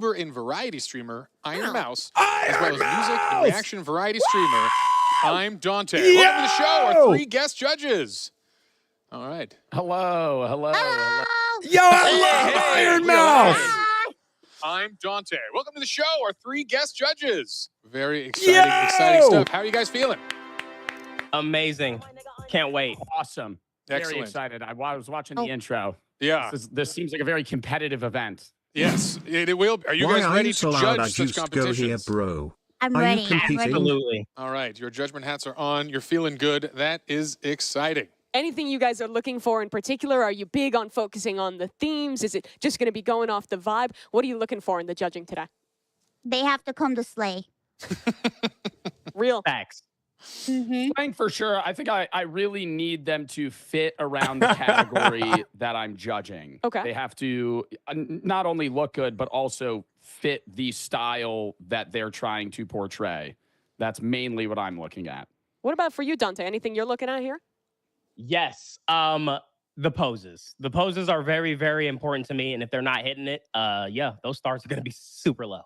and variety streamer, Iron Mouse, as well as music and reaction variety streamer, I'm Dante. Welcome to the show, our 3 guest judges. All right. Hello. Yo, I love Iron Mouse. I'm Dante. Welcome to the show, our 3 guest judges. Very exciting stuff. How are you guys feeling? Amazing. Can't wait. Awesome. Excellent. Very excited. I was watching the intro. Yeah. This seems like a very competitive event. Yes, it will. Are you guys ready to judge such competitions? Bro. I'm Are ready. you competing? Absolutely. All right, your judgment hats are on. You're feeling good. That is exciting. Anything you guys are looking for in particular? Are you big on focusing on the themes? Is it just going to be going off the vibe? What are you looking for in the judging today? They have to come to slay. Real. Facts. Playing for sure. I think I really need them to fit around the category that I'm judging. Okay. They have to not only look good, but also fit the style that they're trying to portray. That's mainly what I'm looking at. What about for you, Dante? Anything you're looking at here? Yes. The poses. The poses are very, very important to me. And if they're not hitting it, yeah, those stars are going to be super low.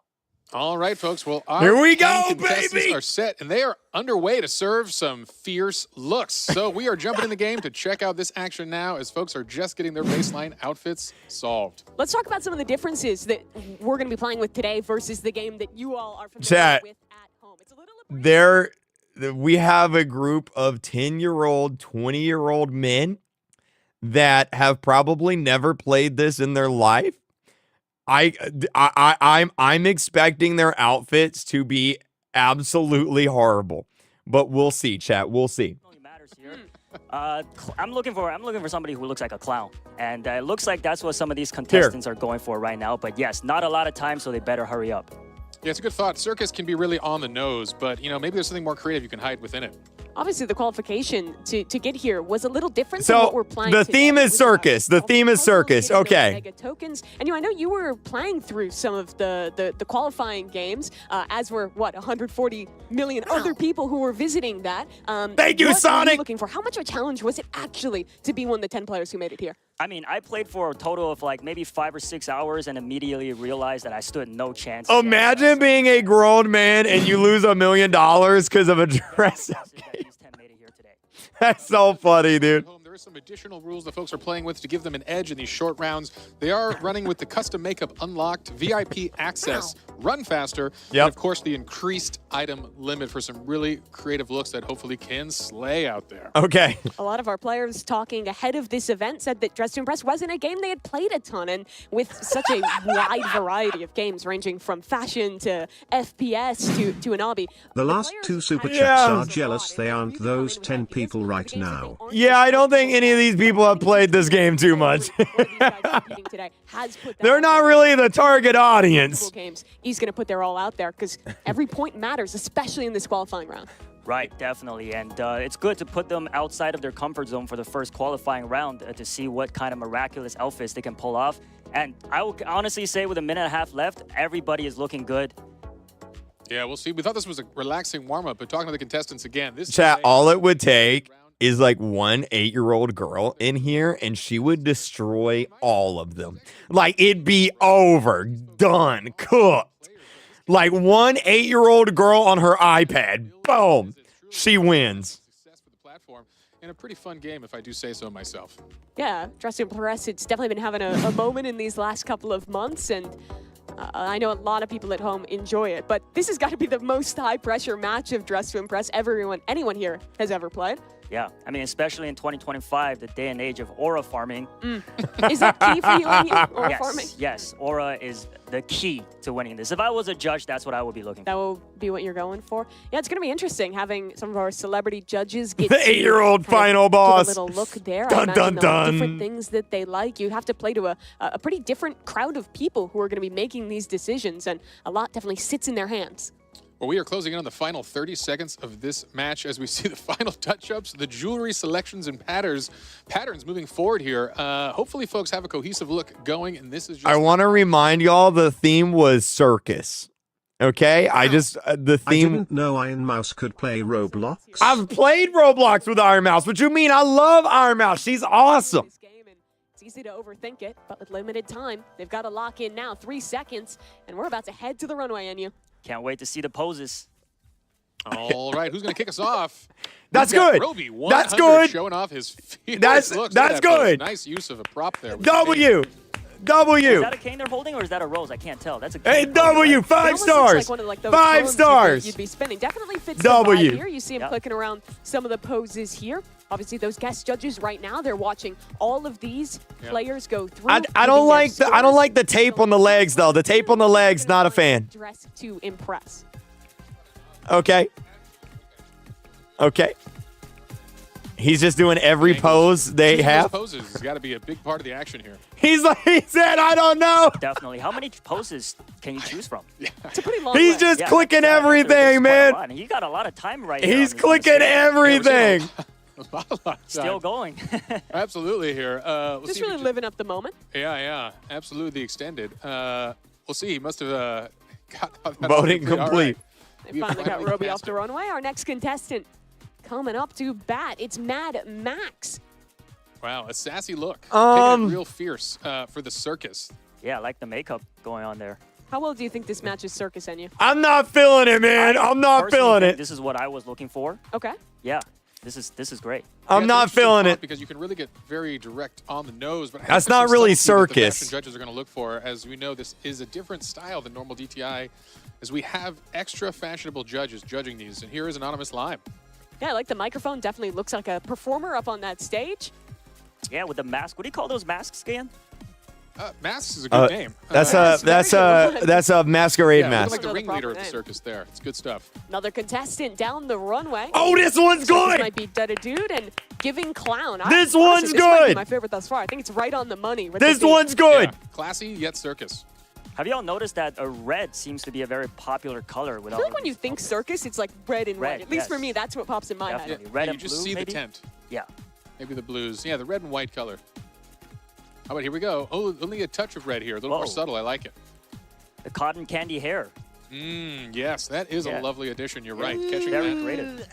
All right, folks. Well, Here we go, contestants baby! are set, and they are underway to serve some fierce looks. So we are jumping in the game to check out this action now, as folks are just getting their baseline outfits solved. Let's talk about some of the differences that we're going to be playing with today versus the game that you all are familiar Chat. with at home. It's a little We have a group of 10-year-old, 20-year-old men that have probably never played this in their life. I'm expecting their outfits to be absolutely horrible, but we'll see, chat. We'll see. I'm looking for somebody who looks like a clown, and it looks like that's what some of these contestants are going for right now. But yes, not a lot of time, so they better hurry up. Yeah, it's a good thought. Circus can be really on the nose, but maybe there's something more creative you can hide within it. Obviously, the qualification to get here was a little different So, than what we're playing the today, theme is which circus. The theme is circus. getting those Okay. Mega tokens. And I know you were playing through some of the qualifying games, as were, 140 million other people who were visiting that. Thank you, what Sonic! Were you looking for? How much of a challenge was it actually to be one of the 10 players who made it here? I mean, I played for a total of like maybe 5 or 6 hours and immediately realized that I stood no chance. Imagine being a grown man and you lose $1 million because of a dress-up game. That's so funny, dude. There are some additional rules that folks are playing with to give them an edge in these short rounds. They are running with the custom makeup unlocked, VIP access, run faster, and of course the increased item limit for some really creative looks that hopefully can slay out there. Okay. A lot of our players talking ahead of this event said that Dress to Impress wasn't a game they had played a ton, and with such a wide variety of games ranging from fashion to FPS to an obby. The last 2 super chats are jealous they aren't those 10 people right now. Yeah, I don't think any of these people have played this game too much. They're not really the target audience. He's going to put their all out there because every point matters, especially in this qualifying round. Right, definitely. And it's good to put them outside of their comfort zone for the first qualifying round to see what kind of miraculous outfits they can pull off. And I will honestly say with 1.5 minutes left, everybody is looking good. Yeah, we'll see. We thought this was a relaxing warm-up, but talking to the contestants again. This Chat, all it would take is like one 8-year-old girl in here and she would destroy all of them. Like, it'd be over, done, cooked. Like one 8-year-old girl on her iPad, boom, she wins. Success for the platform and a pretty fun game, if I do say so myself. Yeah, Dress to Impress, it's definitely been having a moment in these last couple of months, and I know a lot of people at home enjoy it, but this has got to be the most high-pressure match of Dress to Impress anyone here has ever played. Yeah, I mean, especially in 2025, the day and age of aura farming. Is that key for you, aura farming? Yes, aura is the key to winning this. If I was a judge, that's what I would be looking for. That will be what you're going for? Yeah, it's going to be interesting having some of our celebrity judges get the 8-year-old final boss. Give a little look there. Dun, dun, dun. Different things that they like. You have to play to a pretty different crowd of people who are going to be making these decisions, and a lot definitely sits in their hands. Well, we are closing in on the final 30 seconds of this match as we see the final touch-ups, the jewelry selections and patterns moving forward here. Hopefully, folks have a cohesive look going, and this is just... I want to remind y'all the theme was circus. Okay? I theme... didn't know Iron Mouse could play Roblox. I've played Roblox with Iron Mouse. What you mean? I love Iron Mouse. She's awesome. easy to overthink it, but with limited time, they've got to lock in now. 3 seconds, and we're about to head to the runway, NU. Can't wait to see the poses. All right, who's going to kick us off? That's We've got good. Roby, That's 100, good. Showing off his fierce That's looks. Look at that good. pose. Nice use of a prop there. with W. Is W. that a cane they're holding or is that a rose? I can't tell. That's a Hey, cane. W. It 5 almost looks stars. like one of, like, those 5 cones stars. You'd be spinning. Definitely fits W. the vibe here. You see him Yep. clicking around some of the poses here. Obviously, those guest judges right now, they're watching all of these players go through. I giving don't their like the scores. tape on the legs though. The tape on the legs, not a fan. Dress to impress. Okay. Okay. He's just doing every Angles. pose they Choosing those have. poses has got to be a big part of the action here. He said, I don't know. Definitely. How many poses can you choose from? It's a pretty long He's list. just Yeah, clicking that's quite everything, a man. lot. And you got a lot of time right here. He's on the clicking screen. everything. A lot of Still time. going. Absolutely here. Let's Just see if really we living up the moment. Yeah. Absolutely the extended. We'll see. He must have got that Voting all right. complete. They We finally got finally Roby passed off the it. runway. Our next contestant coming up to bat. It's Mad Max. Wow, a sassy look. Um, Taking it real fierce for the circus. Yeah, I like the makeup going on there. How well do you think this matches Circus, NU? I'm not feeling it, man. I'm not Personally feeling think it. This is what I was looking for. Okay. Yeah, this is great. I'm Yeah, not it's an interesting feeling thought it. because you can really get very direct on the nose, but That's not really circus. The fashion judges are going to look for, as we know, this is a different style than normal DTI, as we have extra fashionable judges judging these. And here is Anonymous Lime. Yeah, I like the microphone. Definitely looks like a performer up on that stage. Yeah, with the mask. What do you call those masks again? Masks is a good name. That's That's very good. that's a masquerade yeah, mask. like the Another ringleader proper of the name. circus there. It's good stuff. Another contestant down the runway. Oh, this one's This good. might be Dutta Dude and Giving Clown. This Honestly, one's this might be good. my favorite thus far. I think it's right on the money. With This the theme. one's good. Yeah, classy yet circus. Have y'all noticed that a red seems to be a very popular color with I all feel like of when you these think outfits? circus, it's like red and Red, white. At least for yes. me, that's what pops in my Definitely. head. Red you and just blue, see maybe? the tent. Yeah. Maybe the blues. Yeah, the red and white color. How about here we go? Oh, only a touch of red here. A little more Whoa. subtle. I like it. The cotton candy hair. Yes, that is Yeah. a lovely addition. You're right. Catching Very that. creative.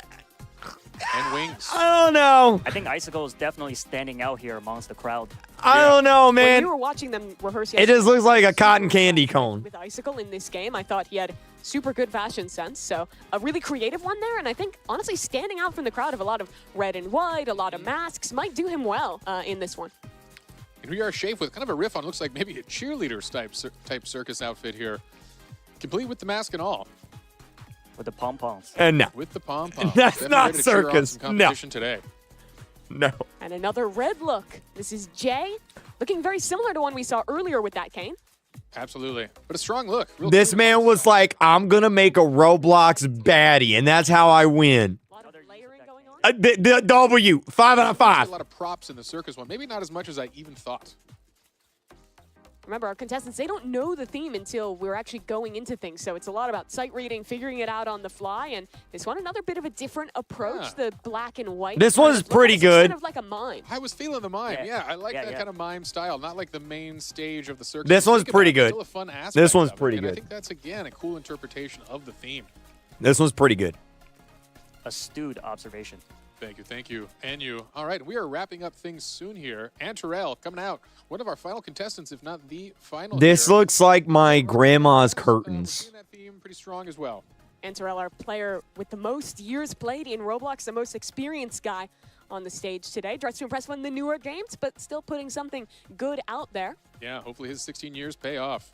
And wings. I don't know. I think Icicle is definitely standing out here amongst the crowd. I don't know, When man. we were watching them rehearse It yesterday, just looks like a cotton candy cone. with Icicle in this game, I thought he had super good fashion sense. So a really creative one there. And I think, honestly, standing out from the crowd of a lot of red and white, a lot of masks, might do him well in this one. And we are Shafe with kind of a riff on, looks like maybe a cheerleader type circus outfit here. Complete with the mask and all. With the pom-poms. And no. With the pom-poms. That's Definitely not ready to cheer on circus. some competition today. No. And another red look. This is Jay, looking very similar to one we saw earlier with that cane. Absolutely. But a strong look. Real This clean man punch. was like, I'm going to make a Roblox baddie, and that's how I win. A lot of layering going on. The W. 5 out of A 5. lot of props in the circus one. Maybe not as much as I even thought. Remember, our contestants, they don't know the theme until we're actually going into things. So it's a lot about sight reading, figuring it out on the fly. And this one, another bit of a different approach, Yeah. the black and white. This kind one's of look. pretty This is kind good. of like a mime. I was feeling the mime. Yeah. Yeah, I like Yeah, that yeah. kind of mime style. Not like the main stage of the circus. This one's Think about pretty it, good. Still a fun aspect This one's of it. pretty And I good. think that's, again, a cool interpretation of the theme. This one's pretty good. Astute observation. Thank you. And you. All right, we are wrapping up things soon here. And Terrell coming out. One of our final contestants, if not the final. This here. looks like my grandma's We're curtains. seeing that theme pretty strong as well. And Terrell, our player with the most years played in Roblox, the most experienced guy on the stage today. Dressed to impress one of the newer games, but still putting something good out there. Yeah, hopefully his 16 years pay off.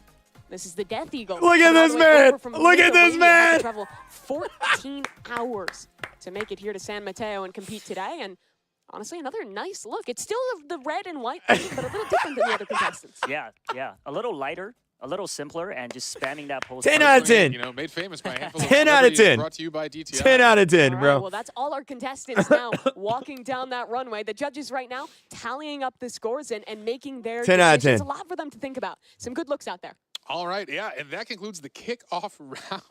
This is the Death Eagle. Look at coming all this the way over man. from Look at this Lithuania. Had man. to travel 14 hours to make it here to San Mateo and compete today. And honestly, another nice look. It's still the red and white theme, but a little different than the other contestants. Yeah. A little lighter, a little simpler, and just spamming that post. 10 out of 10. You know, made famous by a handful of 10 out of celebrities, 10. Brought to you by DTI. 10 out of 10, All right, bro. well, that's all our contestants now walking down that runway. The judges right now tallying up the scores and making their 10 out of decisions. 10. A lot for them to think about. Some good looks out there. All right, yeah, and that concludes the kickoff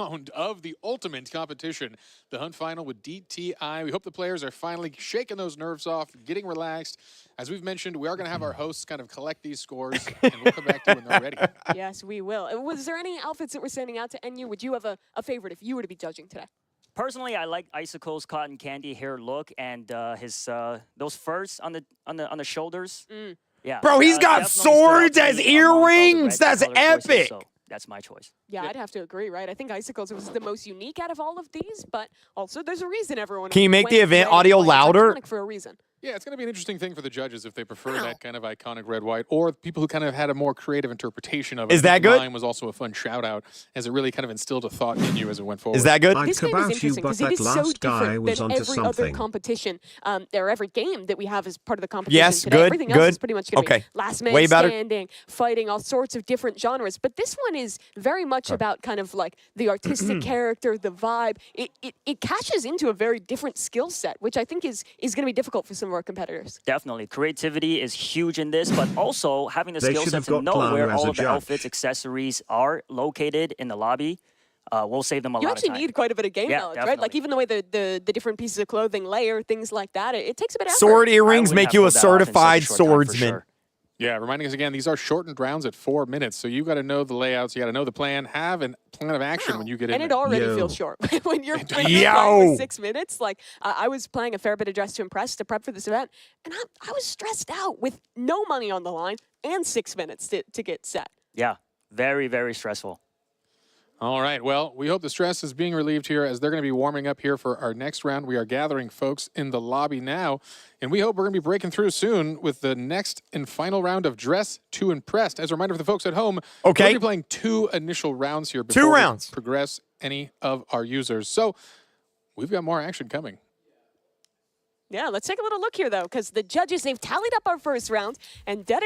round of the ultimate competition, the Hunt Final with DTI. We hope the players are finally shaking those nerves off, getting relaxed. As we've mentioned, we are going to have our hosts kind of collect these scores, and we'll come back to you when they're ready. Yes, we will. Was there any outfits that were standing out to NU? Would you have a favorite if you were to be judging today? Personally, I like Icicle's cotton candy hair look and his those furs on the shoulders. Yeah. Bro, he's got definitely stood out swords to as me amongst all the earrings. red That's color choices, epic. so that's my choice. Yeah, I'd have to agree, right? I think Icicles was the most unique out of all of these, but also there's a reason everyone. Can you make the went event red and audio white. It's louder? iconic for a reason. Yeah, it's going to be an interesting thing for the judges if they prefer that kind of iconic red-white, or people who kind of had a more creative interpretation of it. Is that good? Mine was also a fun shout-out, as it really kind of instilled a thought in you as it went forward. Is that good? I'd This game is about you, interesting but because it that is so last guy different was than onto every other something. competition, or every game that we have as part of the competition Yes, today. good, Everything else good. is pretty much going to Okay. be last man Way better. standing, fighting, all sorts of different genres. But this one is very much about kind of like the artistic character, the vibe. It catches into a very different skill set, which I think is going to be difficult for some of our competitors. Definitely. Creativity is huge in this, but also having the They skill should set have to got know Plana where as all a of the judge. outfits, accessories are located in the lobby will save them a You lot of actually time. need quite a bit of game Yeah, knowledge, right? Like definitely. even the way the different pieces of clothing layer, things like that, it takes a bit of effort. Sword I earrings wouldn't make have you a pulled that off in such a certified short time, for swordsman. sure. Yeah, reminding us again, these are shortened rounds at 4 minutes, so you've got to know the layouts, you got to know the plan, have a plan of action when you get in And it there. already Yo. feels short. when you're playing Yo. with 6 minutes, like I was playing a fair bit of Dress to Impress to prep for this event, and I was stressed out with no money on the line and 6 minutes to get set. Yeah, very, very stressful. All right, well, we hope the stress is being relieved here as they're going to be warming up here for our next round. We are gathering folks in the lobby now, and we hope we're going to be breaking through soon with the next and final round of Dress to Impress. As a reminder for the folks at home, we're Okay. going to be playing 2 initial rounds here before 2 we rounds. progress any of our users. So we've got more action coming. Yeah, let's take a little look here, though, because the judges, they've tallied up our first round, and Dud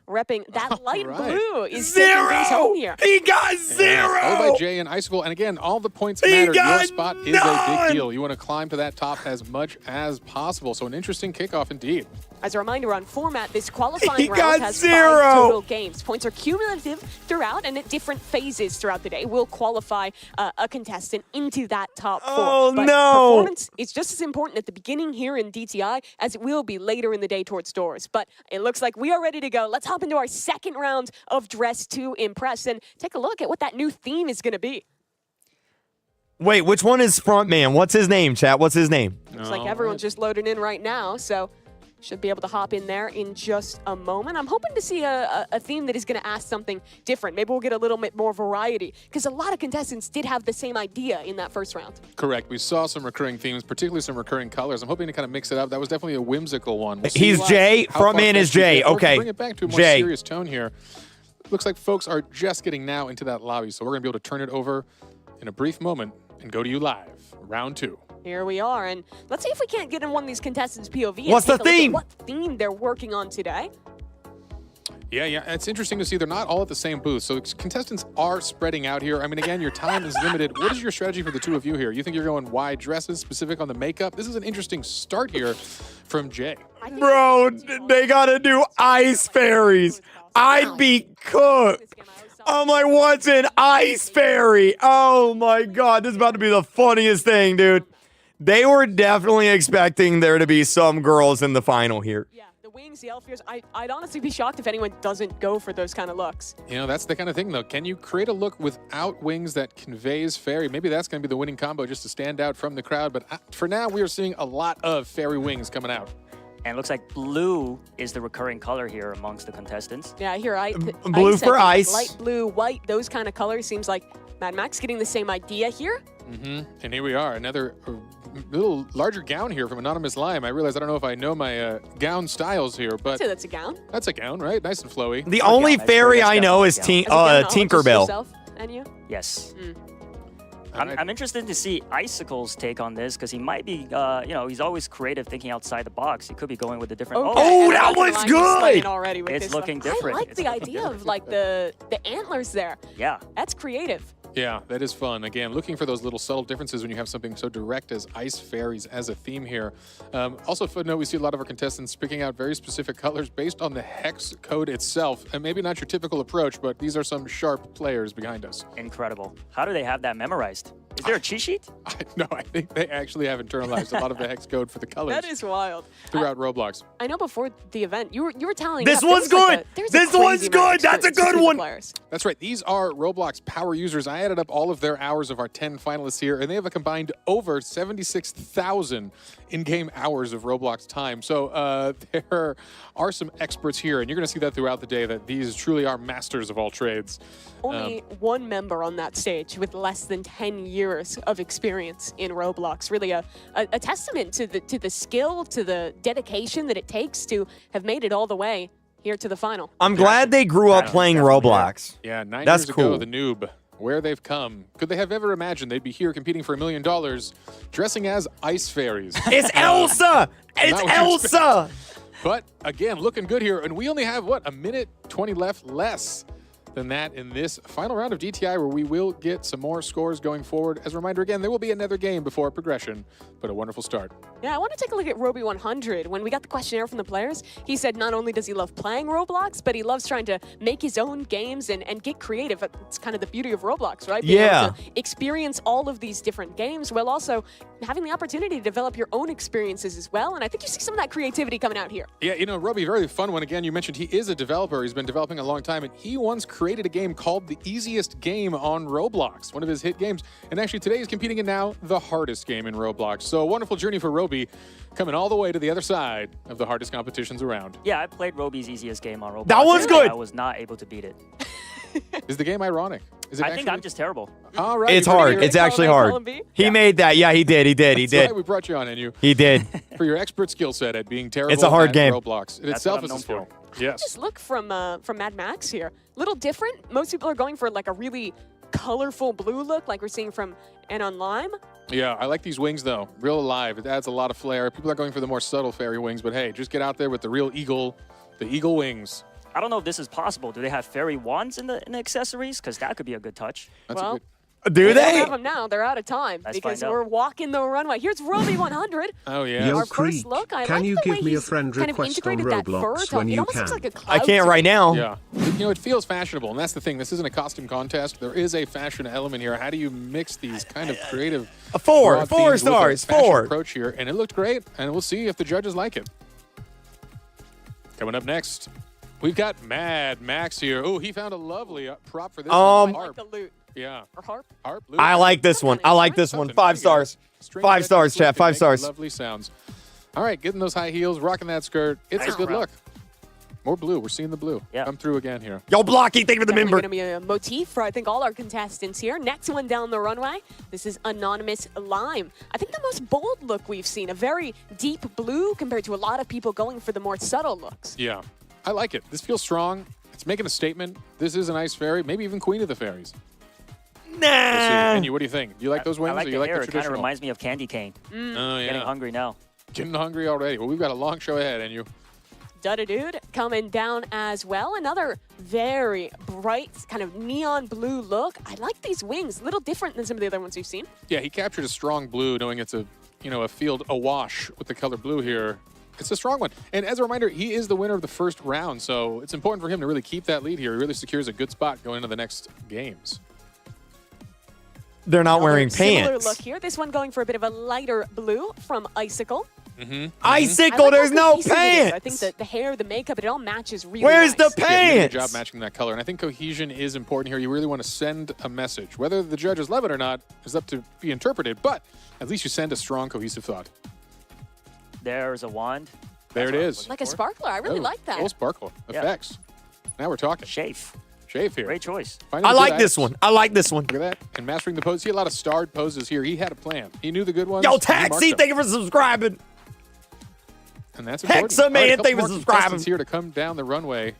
repping that light right. blue is taking things home here. He got zero. Followed by Jay and Icicle. And again, all the points He matter. Your got spot is a none. big deal. You want to climb to that top as much as possible. So an interesting kickoff indeed. As a reminder on format, this qualifying He round got has 0. 5 total games. Points are cumulative throughout, and at different phases throughout the day will qualify a contestant into that top 4. Oh, but no. performance is just as important at the beginning here in DTI as it will be later in the day towards doors. But it looks like we are ready to go. Let's hop into our second round of Dress to Impress and take a look at what that new theme is going to be. Wait, which one is front man? What's his name, chat? What's his name? Looks like everyone's just loading in right now, so should be able to hop in there in just a moment. I'm hoping to see a theme that is going to ask something different. Maybe we'll get a little bit more variety, because a lot of contestants did have the same idea in that first round. Correct. We saw some recurring themes, particularly some recurring colors. I'm hoping to kind of mix it up. That was definitely a whimsical one. We'll see He's live Jay. how Front far man is fetched we Jay. get, or Okay. Bring it back to a more Jay. serious tone here. Looks like folks are just getting now into that lobby, so we're going to be able to turn it over in a brief moment and go to you live. Round 2. Here we are, and let's see if we can't get in one of these contestants' POV. and What's the take a look at theme? What theme they're working on today? Yeah, it's interesting to see they're not all at the same booth. So contestants are spreading out here. I mean, again, your time is limited. What is your strategy for the 2 of you here? You think you're going wide dresses, specific on the makeup? This is an interesting start here from Jay. Bro, they gotta do ice fairies. I'd be cooked. I'm like, what's an ice fairy? Oh my God, this is about to be the funniest thing, dude. They were definitely expecting there to be some girls in the final here. Yeah, the wings, the elf ears. I'd honestly be shocked if anyone doesn't go for those kind of looks. You know, that's the kind of thing, though. Can you create a look without wings that conveys fairy? Maybe that's going to be the winning combo just to stand out from the crowd. But for now, we are seeing a lot of fairy wings coming out. And it looks like blue is the recurring color here amongst the contestants. Yeah, here Blue for I think ice. light blue, white, those kind of colors. Seems like Mad Max getting the same idea here. And here we are, another little larger gown here from Anonymous Lime. I realize I don't know if I know my gown styles here, but So that's a gown. Uh, that's a gown, right? Nice and flowy. The only that's fairy pretty- I that's know is definitely As a gown, Tinkerbell. yourself and you. Yes. All right. I'm interested to see Icicle's take on this because he might be, he's always creative, thinking outside the box. He could be going with a different. Oh, and that I'm not was gonna lie, he's slaying good! Already with It's this looking one. different. I like It's the looking idea different. of like the antlers there. Yeah. That's creative. Yeah, that is fun. Again, looking for those little subtle differences when you have something so direct as ice fairies as a theme here. Also, footnote, we see a lot of our contestants picking out very specific colors based on the hex code itself. And maybe not your typical approach, but these are some sharp players behind us. Incredible. How do they have that memorized? Is there a cheat sheet? No, I think they actually have internalized a lot of the hex code for the colors That is wild. throughout Roblox. I know before the event, you were telling This Jeff, one's there was like good. there's This crazy one's amount good. of That's a experience good between the one. players. That's right. These are Roblox power users. I added up all of their hours of our 10 finalists here, and they have a combined over 76,000 in-game hours of Roblox time. So there are some experts here, and you're going to see that throughout the day, that these truly are masters of all trades. Only one member on that stage with less than 10 years of experience in Roblox. Really a testament to the skill, to the dedication that it takes to have made it all the way here to the final. I'm glad they grew up playing Roblox. Yeah, 9 That's years cool. ago, the noob, where they've come. Could they have ever imagined they'd be here competing for $1 million, dressing as ice fairies? It's Elsa! It's Not what you Elsa! But again, looking good here, and we only have, what, a minute 20 left, less than that in this final round of DTI, where we will get some more scores going forward. As a reminder, again, there will be another game before progression, but a wonderful start. Yeah, I want to take a look at Roby 100. When we got the questionnaire from the players, he said not only does he love playing Roblox, but he loves trying to make his own games and get creative. It's kind of the beauty of Roblox, right? Being able to experience all of these different games while also having the opportunity to develop your own experiences as well. And I think you see some of that creativity coming out here. Yeah, you know, Roby, very fun one. Again, you mentioned he is a developer. He's been developing a long time, and he once created a game called The Easiest Game on Roblox, one of his hit games. And actually today he's competing in now the hardest game in Roblox. So a wonderful journey for Roby, coming all the way to the other side of the hardest competitions around. Yeah, I played Roby's easiest game on Roblox. That one's good. I was not able to beat it. Is the game ironic? Is it I think I'm just terrible. All right. It's you ready hard. here? It's actually hard. He made that. Yeah, he did. He did. He That's did. why we brought you on, and you He did. for your expert skill set at being terrible. It's a hard at game. Roblox. It That's itself what is I'm a skill. known Yes. Just look from Mad Max here. Little different. Most people are going for like a really colorful blue look like we're seeing from Anon Lime. Yeah, I like these wings though. Real alive. It adds a lot of flair. People are going for the more subtle fairy wings, but hey, just get out there with the real eagle, the eagle wings. I don't know if this is possible. Do they have fairy wands in the accessories? Because that could be a good touch. That's Well, a good. Do don't they? have them now. They're out of time Let's because find out. we're walking the runway. Here's Roby 100. Oh yeah. Yo, Our first Creek, look. I can like you the way give me a he's friend kind of request on integrated that fur Roblox tone. when It you almost looks can? like a I cloud can't to right me. now. Yeah. You know, it feels fashionable, and that's the thing. This isn't a costume contest. There is a fashion element here. How do you mix these kind of creative Four broad themes with a stars. fashion 4. approach here? And it looked great, and we'll see if the judges like it. Coming up next, we've got Mad Max here. Oh, he found a lovely prop for this one. I like Harp. the loot. Yeah. Or harp. Harp. Loop. I like this one. I like this one. Something. 5 stars. String 5 set stars, flip chat. and 5 make stars. Lovely sounds. All right, getting those high heels, rocking that skirt. It's a Nice good route. look. More blue. We're seeing the blue. Yeah. Come through again here. Yo, Blocky, thank you for the Definitely member. going to be a motif for, I think, all our contestants here. Next one down the runway. This is Anonymous Lime. I think the most bold look we've seen. A very deep blue compared to a lot of people going for the more subtle looks. Yeah. I like it. This feels strong. It's making a statement. This is a nice fairy, maybe even queen of the fairies. We'll see. Nah. And you, what do you think? Do you like those wings, I like or the you like hair. the It kind of traditional? reminds me of candy cane. Oh, yeah. Getting hungry now. Getting hungry already. Well, we've got a long show ahead, and you. Dude coming down as well. Another very bright, kind of neon blue look. I like these wings. A little different than some of the other ones we've seen. Yeah, he captured a strong blue, knowing it's a, a field awash with the color blue here. It's a strong one. And as a reminder, he is the winner of the first round, so it's important for him to really keep that lead here. He really secures a good spot going into the next games. They're not wearing Another similar pants. look here. This one going for a bit of a lighter blue from Icicle. Icicle, I like there's how no cohesive it is. pants. I think that the hair, the makeup, it all matches really Where's nice. the Yeah, you did a pants? good job matching that color. And I think cohesion is important here. You really want to send a message. Whether the judges love it or not is up to be interpreted, but at least you send a strong, cohesive thought. There's a wand. There it That's what I is. was Like a looking for. sparkler. I really Oh, like that. Full sparkle Yeah. effects. Now we're talking. Shave. Shave here. Great choice. Finding I the good like this items. one. I like this one. Look at that. And mastering the pose. See a lot of starred poses here. He had a plan. He knew the good ones. Yo, and he marked Taxi, them. thank you for subscribing. And that's Hexa important. All right, Man, a couple thank you more for subscribing. contestants here to come down the runway.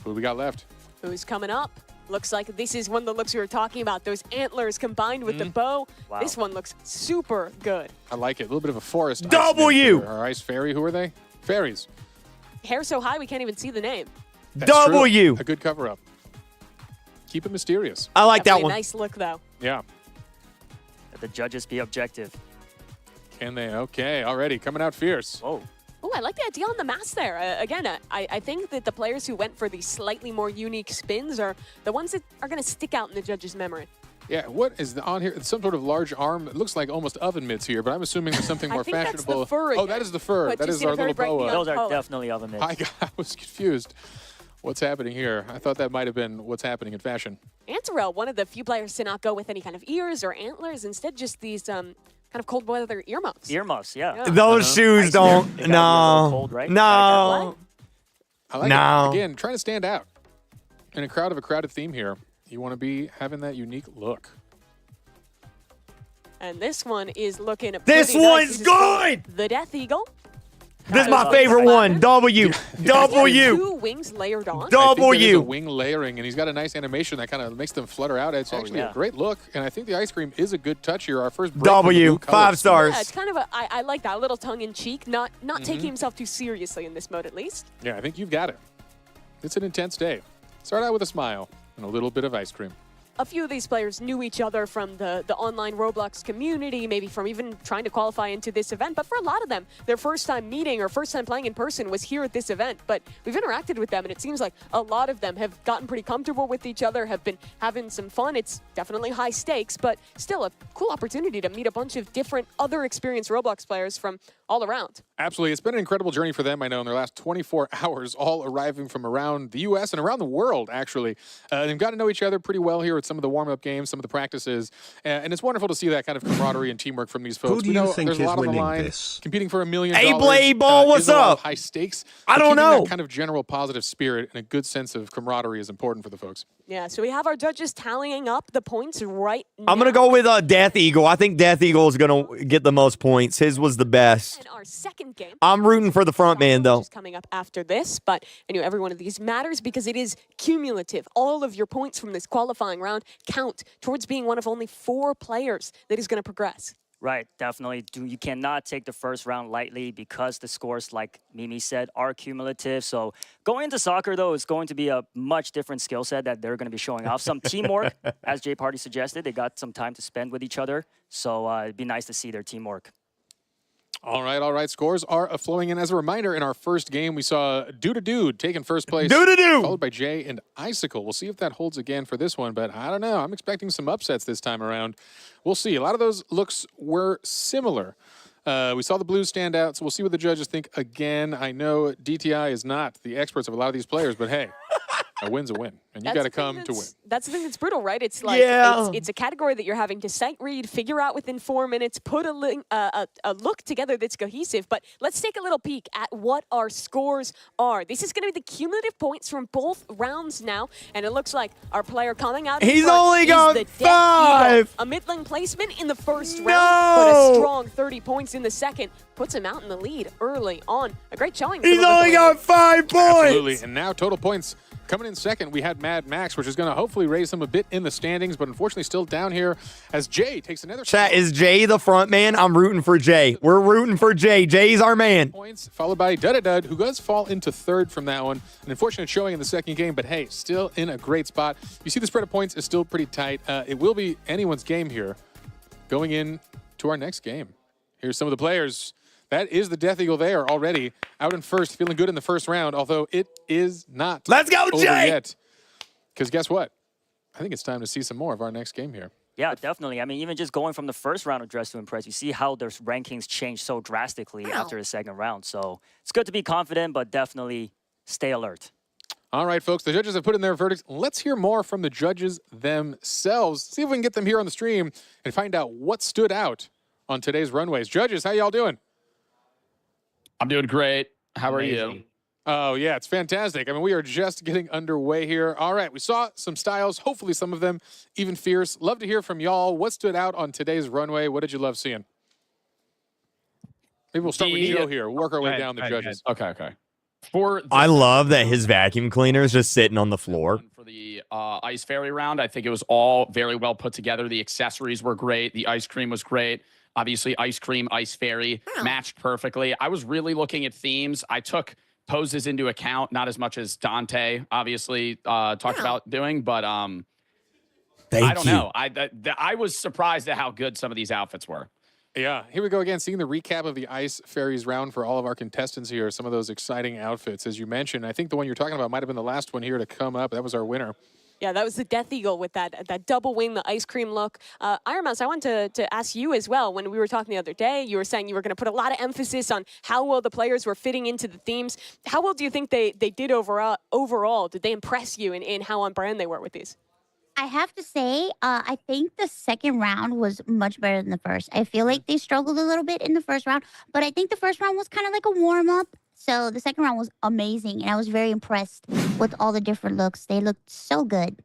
Who we got left? Who's coming up? Looks like this is one of the looks we were talking about. Those antlers combined with the bow. Wow. This one looks super good. I like it. A little bit of a forest. ice W. nymph here. Our ice fairy. Who are they? Fairies. Hair so high we can't even see the name. That's true. W. A good cover up. Keep it mysterious. I like that Definitely one. a nice look though. Yeah. Let the judges be objective. Can they? Okay. Already coming out fierce. Whoa. Oh, I like the idea on the mask there. Again, I think that the players who went for these slightly more unique spins are the ones that are going to stick out in the judges' memory. Yeah, what is on here? It's some sort of large arm. It looks like almost oven mitts here, but I'm assuming there's something more I think fashionable. That's the fur Oh, again. that is the fur. But That you is see our the fairy little breaking boa. out Those are color. definitely oven mitts. I was confused. What's happening here? I thought that might have been what's happening in fashion. Antarel, one of the few players to not go with any kind of ears or antlers, instead just these kind of cold weather earmuffs. Earmuffs, yeah. Those shoes Nice. don't. They gotta be a little No. cold, right? No. I like No. it. Again, trying to stand out. In a crowded theme here, you want to be having that unique look. And this one is looking This pretty nice. one's This is called good! The Death Eagle. This is my Those favorite are one. W. W. Two wings layered on. I think that is a W. wing layering, and he's got a nice animation that kind of makes them flutter out. It's actually yeah. a great look, and I think the ice cream is a good touch here. Our first break W. from the blue 5 colors. stars. Yeah, it's kind of I like that, a little tongue-in-cheek, not taking himself too seriously in this mode at least. Yeah, I think you've got it. It's an intense day. Start out with a smile and a little bit of ice cream. A few of these players knew each other from the online Roblox community, maybe from even trying to qualify into this event. But for a lot of them, their first time meeting or first time playing in person was here at this event. But we've interacted with them, and it seems like a lot of them have gotten pretty comfortable with each other, have been having some fun. It's definitely high stakes, but still a cool opportunity to meet a bunch of different other experienced Roblox players from all around. Absolutely. It's been an incredible journey for them, I know, in their last 24 hours, all arriving from around the U.S. and around the world, actually. They've got to know each other pretty well here at some of the warm-up games, some of the practices, and it's wonderful to see that kind of camaraderie and teamwork from these folks. Who do We you know think there's a is lot on the winning line. this? Competing for $1 million. Blade Ball, what's is a lot of up? high stakes. I but don't keeping know. That kind of general positive spirit and a good sense of camaraderie is important for the folks. Yeah, so we have our judges tallying up the points right now. I'm going to go with Death Eagle. I think Death Eagle is going to get the most points. His was the best. And our second game. I'm rooting for the front man, though. Which is coming up after this, but I know every one of these matters because it is cumulative. All of your points from this qualifying round count towards being one of only 4 players that is going to progress. Right, definitely. You cannot take the first round lightly because the scores, like Mimi said, are cumulative. So going into soccer, though, is going to be a much different skill set that they're going to be showing off. Some teamwork, as Jay Party suggested. They got some time to spend with each other. So it'd be nice to see their teamwork. All right. Scores are flowing in. As a reminder, in our first game, we saw Dude taking first place. Doo-doo-doo. Followed by Jay and Icicle. We'll see if that holds again for this one, but I don't know. I'm expecting some upsets this time around. We'll see. A lot of those looks were similar. We saw the Blues stand out, so we'll see what the judges think again. I know DTI is not the experts of a lot of these players, but hey, a win's a win, and you got to come to win. That's the thing that's brutal, right? It's like it's a category that you're having to sight read, figure out within 4 minutes, put a look together that's cohesive. But let's take a little peek at what our scores are. This is going to be the cumulative points from both rounds now, and it looks like our player coming out. He's front only is got the Death 5. Eagle. A middling placement in the first round, but a strong 30 points in the second puts him out in the lead early on. A great showing. He's only got 5 points. Absolutely, and now total points. Coming in second, we had Mad Max, which is going to hopefully raise him a bit in the standings, but unfortunately still down here as Jay takes another. Chat, is Jay the front man? I'm rooting for Jay. We're rooting for Jay. Jay's our man. Points, followed by Dud, who does fall into third from that one. An unfortunate showing in the second game, but hey, still in a great spot. You see the spread of points is still pretty tight. It will be anyone's game here going in to our next game. Here's some of the players. That is the Death Eagle there already, out in first, feeling good in the first round, although it is not Let's go, over Jay! yet. Because guess what? I think it's time to see some more of our next game here. Yeah, definitely. I mean, even just going from the first round of Dress to Impress, you see how their rankings change so drastically after the second round. So it's good to be confident, but definitely stay alert. All right, folks, the judges have put in their verdicts. Let's hear more from the judges themselves. See if we can get them here on the stream and find out what stood out on today's runways. Judges, how y'all doing? I'm doing great. How are you? Oh, yeah, it's fantastic. I mean, we are just getting underway here. All right, we saw some styles, hopefully some of them even fierce. Love to hear from y'all. What stood out on today's runway? What did you love seeing? Maybe we'll start with Joe here. We'll work our way down the judges. Okay. I love that his vacuum cleaner is just sitting on the floor. For the Ice Fairy round, I think it was all very well put together. The accessories were great. The ice cream was great. Obviously, ice cream, Ice Fairy matched perfectly. I was really looking at themes. I took poses into account, not as much as Dante obviously talked about doing, but I don't know. I was surprised at how good some of these outfits were. Yeah, here we go again, seeing the recap of the Ice Fairies round for all of our contestants here. Some of those exciting outfits, as you mentioned. I think the one you're talking about might have been the last one here to come up. That was our winner. Yeah, that was the Death Eagle with that double wing, the ice cream look. Iron Mouse, I wanted to ask you as well. When we were talking the other day, you were saying you were going to put a lot of emphasis on how well the players were fitting into the themes. How well do you think they did overall? Did they impress you in how on brand they were with these? I have to say, I think the second round was much better than the first. I feel like they struggled a little bit in the first round, but I think the first round was kind of like a warm-up. So the second round was amazing, and I was very impressed with all the different looks. They looked so good.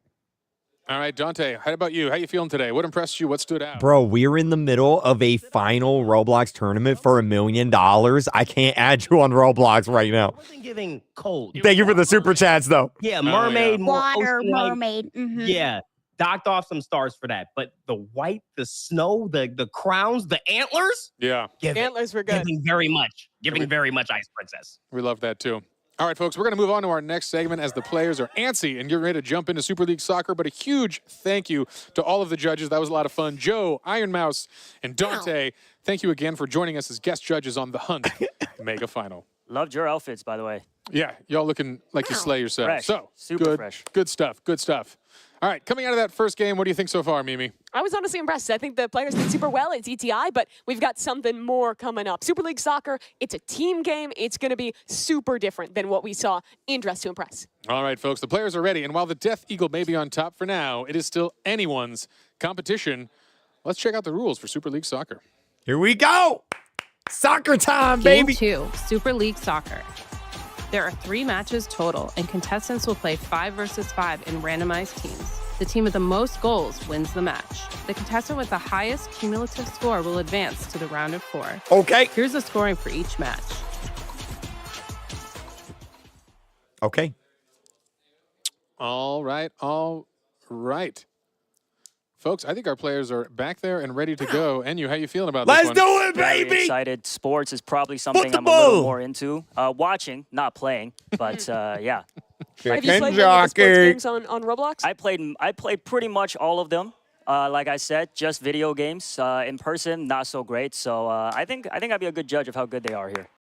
All right, Dante, how about you? How you feeling today? What impressed you? What stood out? Bro, we're in the middle of a final Roblox tournament for $1 million. I can't add you on Roblox right now. I wasn't giving cold. Thank you for the super chats, though. Yeah, mermaid, more Water, ocean-like. mermaid. Yeah, docked off some stars for that. But the white, the snow, the crowns, the antlers, Yeah, Antlers were good. giving very much Ice Princess. we love that too. All right, folks, we're going to move on to our next segment as the players are antsy and getting ready to jump into Super League Soccer. But a huge thank you to all of the judges. That was a lot of fun. Joe, Iron Mouse, and Dante, thank you again for joining us as guest judges on the Hunt Mega Final. Loved your outfits, by the way. Yeah, y'all looking like you slay yourself. Fresh. So, Super good, fresh. good stuff, good stuff. All right, coming out of that first game, what do you think so far, Mimi? I was honestly impressed. I think the players did super well. It's ETI, but we've got something more coming up. Super League Soccer, it's a team game. It's going to be super different than what we saw in Dress to Impress. All right, folks, the players are ready. And while the Death Eagle may be on top for now, it is still anyone's competition. Let's check out the rules for Super League Soccer. Here we go. Soccer time, Game baby. 2, Super League Soccer. There are 3 matches total, and contestants will play 5 versus 5 in randomized teams. The team with the most goals wins the match. The contestant with the highest cumulative score will advance to the round of 4. Okay. Here's the scoring for each match. Okay. All right, all right. Folks, I think our players are back there and ready to go. Enyu, how you feeling about Let's this one? do it, Very baby. excited. Sports is probably something I'm a Football. little more into. Watching, not playing, but yeah. Have you Chicken played any of the sports jockey. games on Roblox? I played pretty much all of them. Like I said, just video games. In person, not so great. So I think I'd be a good judge of how good they are here.